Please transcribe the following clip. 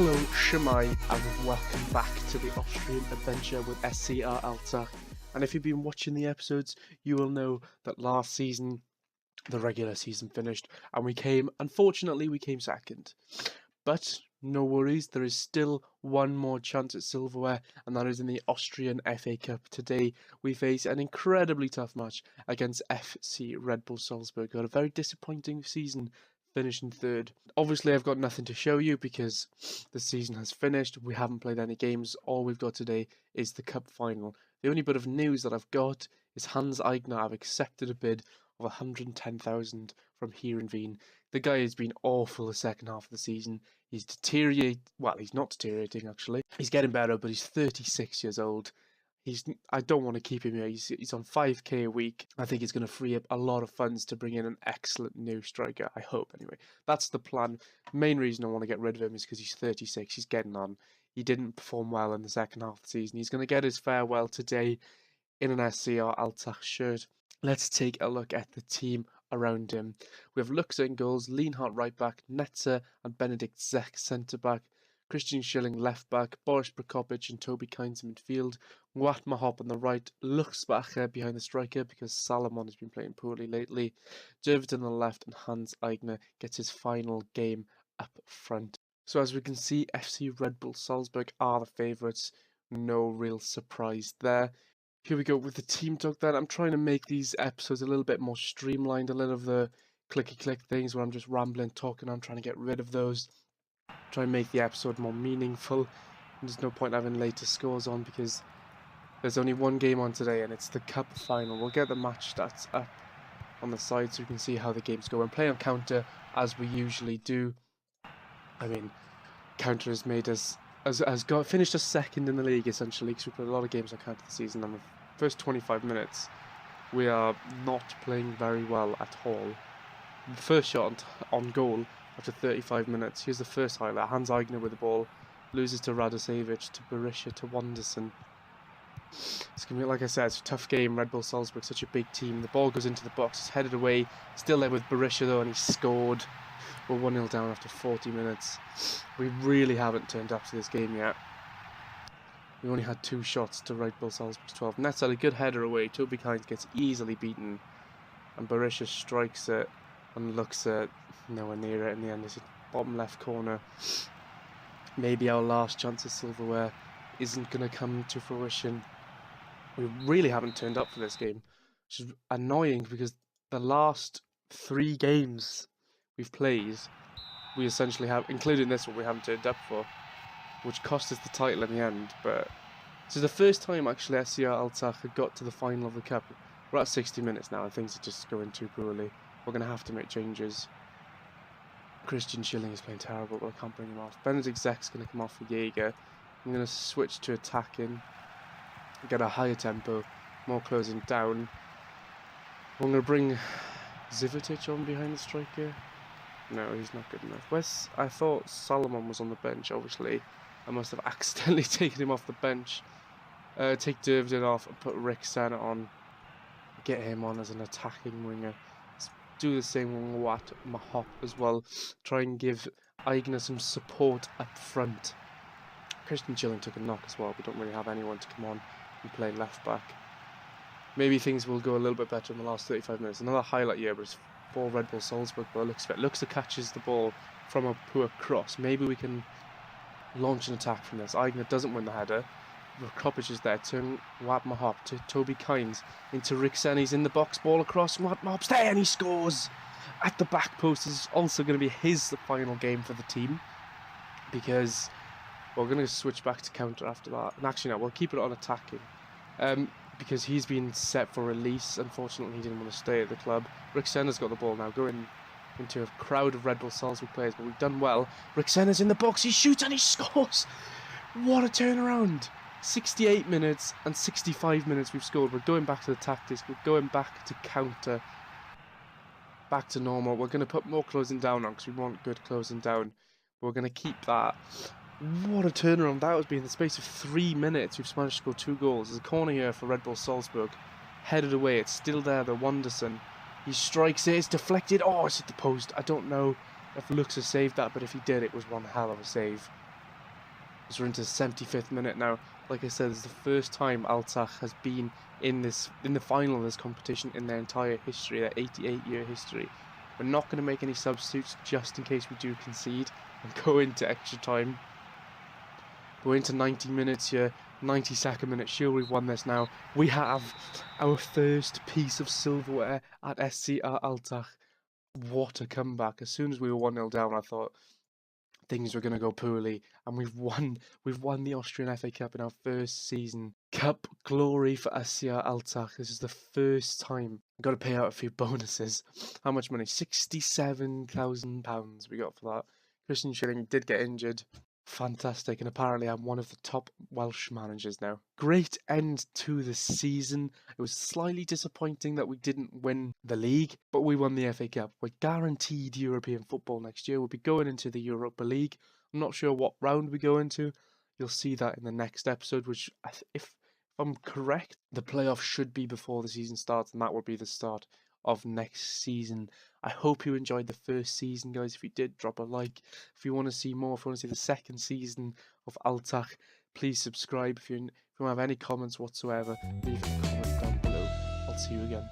Hello, Shemai, and welcome back to the Austrian adventure with SCR Altach. And if you've been watching the episodes, you will know that last season, the regular season finished, and unfortunately, we came second. But no worries, there is still one more chance at silverware, and that is in the Austrian FA Cup. Today, we face an incredibly tough match against FC Red Bull Salzburg, who had a very disappointing season, finishing third. Obviously, I've got nothing to show you because the season has finished. We haven't played any games. All we've got today is the cup final. The only bit of news that I've got is Hans Eigner have accepted a bid of 110,000 from here in Wien. The guy has been awful the second half of the season. He's he's not deteriorating actually. He's getting better, but he's 36 years old. I don't want to keep him here. He's on 5k a week. I think it's going to free up a lot of funds to bring in an excellent new striker. I hope, anyway. That's the plan. Main reason I want to get rid of him is because he's 36. He's getting on. He didn't perform well in the second half of the season. He's going to get his farewell today in an SCR Altach shirt. Let's take a look at the team around him. We have Luxa in goals, Lienhardt right back, Netzer and Benedikt Zek centre back, Christian Schilling left back, Boris Prokopich and Toby Kynes in midfield, Wat Mahop on the right, Luxbacher behind the striker because Salomon has been playing poorly lately, Dervid on the left, and Hans Eigner gets his final game up front. So as we can see, FC Red Bull Salzburg are the favourites. No real surprise there. Here we go with the team talk then. I'm trying to make these episodes a little bit more streamlined, a little of the clicky-click things where I'm just rambling, talking. I'm trying to get rid of those. Try and make the episode more meaningful. And there's no point having later scores on because there's only one game on today and it's the cup final. We'll get the match stats up on the side so you can see how the games go and play on counter as we usually do. I mean, counter has made us finished us second in the league essentially because we played a lot of games on counter this season. And the first 25 minutes we are not playing very well at all. The first shot on goal after 35 minutes. Here's the first highlight. Hans Eigner with the ball. Loses to Radosevich, to Berisha, to Wanderson. It's going to be, like I said, it's a tough game. Red Bull Salzburg, such a big team. The ball goes into the box. It's headed away. Still there with Berisha though, and he scored. We're 1-0 down after 40 minutes. We really haven't turned up to this game yet. We only had 2 shots to Red Bull Salzburg's 12. Nets had a good header away. Toby Kynes gets easily beaten. And Berisha strikes it and looks at nowhere near it in the end. It's a bottom left corner. Maybe our last chance of silverware isn't going to come to fruition. We really haven't turned up for this game, which is annoying because the last 3 games we've played, we essentially have, including this one, we haven't turned up for, which cost us the title in the end. But this is the first time actually SCR Altach had got to the final of the cup. We're at 60 minutes now and things are just going too poorly. We're going to have to make changes. Christian Schilling is playing terrible, but I can't bring him off. Benedikt Zek's going to come off for Jaeger. I'm going to switch to attacking, get a higher tempo, more closing down. I'm going to bring Zivitic on behind the striker. No, he's not good enough. I thought Salomon was on the bench, obviously. I must have accidentally taken him off the bench. Take Dervid off and put Rick Senna on. Get him on as an attacking winger. Do the same with Wat Mahop as well. Try and give Eigner some support up front. Christian Schilling took a knock as well. We don't really have anyone to come on and play left back. Maybe things will go a little bit better in the last 35 minutes. Another highlight here, but it's for Red Bull Salzburg. But it looks like catches the ball from a poor cross. Maybe we can launch an attack from this. Eigner doesn't win the header. Prokopich is there, turn Wat Mahop to Toby Kynes into Rick Senna. He's in the box, ball across, Wat Mahop's there and he scores! At the back post is also going to be his final game for the team because we're going to switch back to counter after that. And actually no, we'll keep it on attacking because he's been set for release. Unfortunately he didn't want to stay at the club. Rick Senna's got the ball now, going into a crowd of Red Bull Salzburg players, but we've done well. Rick Senna's in the box, he shoots and he scores! What a turnaround! 68 minutes and 65 minutes we've scored. We're going back to the tactics. We're going back to counter. Back to normal. We're going to put more closing down on because we want good closing down. We're going to keep that. What a turnaround that would be in the space of 3 minutes. We've managed to score 2 goals. There's a corner here for Red Bull Salzburg. Headed away. It's still there. The Wanderson. He strikes it. It's deflected. Oh, it's hit the post. I don't know if Luxa saved that, but if he did, it was one hell of a save. as we're into the 75th minute now. Like I said, this is the first time Altach has been in the final of this competition in their entire history, their 88-year history. We're not going to make any substitutes just in case we do concede and go into extra time. We're into 90 minutes here, 92nd minute. Sure, we've won this now. We have our first piece of silverware at SCR Altach. What a comeback. As soon as we were 1-0 down, I thought things were going to go poorly, and we've won the Austrian FA Cup in our first season. Cup glory for SCR Altach. This is the first time. I've got to pay out a few bonuses. How much money? £67,000 we got for that. Christian Schilling did get injured. Fantastic, and apparently I'm one of the top Welsh managers now. Great end to the season. It was slightly disappointing that we didn't win the league, but we won the FA Cup. We're guaranteed European football next year. We'll be going into the Europa League. I'm not sure what round we go into. You'll see that in the next episode, which, if I'm correct, the playoff should be before the season starts, and that will be the start of next season. I hope you enjoyed the first season, guys. If you did, drop a like. If you want to see more, if you want to see the second season of Altach, please subscribe. If you don't have any comments whatsoever, leave a comment down below. I'll see you again.